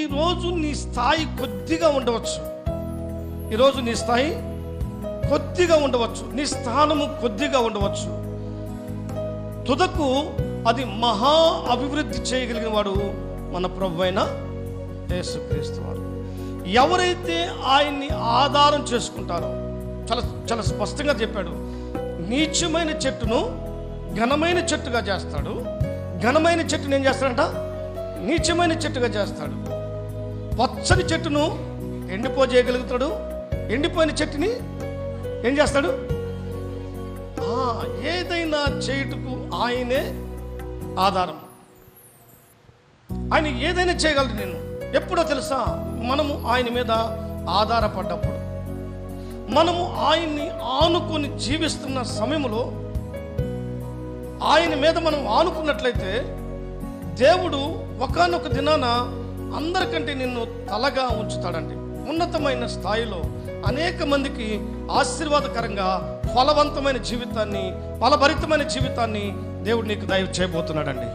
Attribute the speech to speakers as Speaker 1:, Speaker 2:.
Speaker 1: ఈరోజు నీ స్థాయి కొద్దిగా ఉండవచ్చు, ఈరోజు నీ స్థాయి కొద్దిగా ఉండవచ్చు, నీ స్థానము కొద్దిగా ఉండవచ్చు. తుదకు అది మహా అభివృద్ధి చేయగలిగిన వాడు మన ప్రభువైన యేసుక్రీస్తు వారు. ఎవరైతే ఆయన్ని ఆధారం చేసుకుంటారో, చాలా చాలా స్పష్టంగా చెప్పాడు, నీచమైన చెట్టును ఘనమైన చెట్టుగా చేస్తాడు, ఘనమైన చెట్టును ఏం చేస్తాడంట, నీచమైన చెట్టుగా చేస్తాడు. పచ్చని చెట్టును ఎండిపోజేయగలుగుతాడు, ఎండిపోయిన చెట్టుని ఏం చేస్తాడు, ఏదైనా చేయుటకు ఆయనే ఆధారం. ఆయన ఏదైనా చేయగలడు. నేను ఎప్పుడో తెలుసా, మనము ఆయన మీద ఆధారపడ్డప్పుడు, మనము ఆయన్ని ఆనుకొని జీవిస్తున్న సమయంలో, ఆయన మీద మనం ఆనుకున్నట్లయితే దేవుడు ఒకానొక దినాన అందరికంటే నిన్ను తలగా ఉంచుతాడండి. ఉన్నతమైన స్థాయిలో అనేక మందికి ఆశీర్వాదకరంగా ఫలవంతమైన జీవితాన్ని, ఫలభరితమైన జీవితాన్ని దేవుడు నీకు దయ చేయబోతున్నాడండి.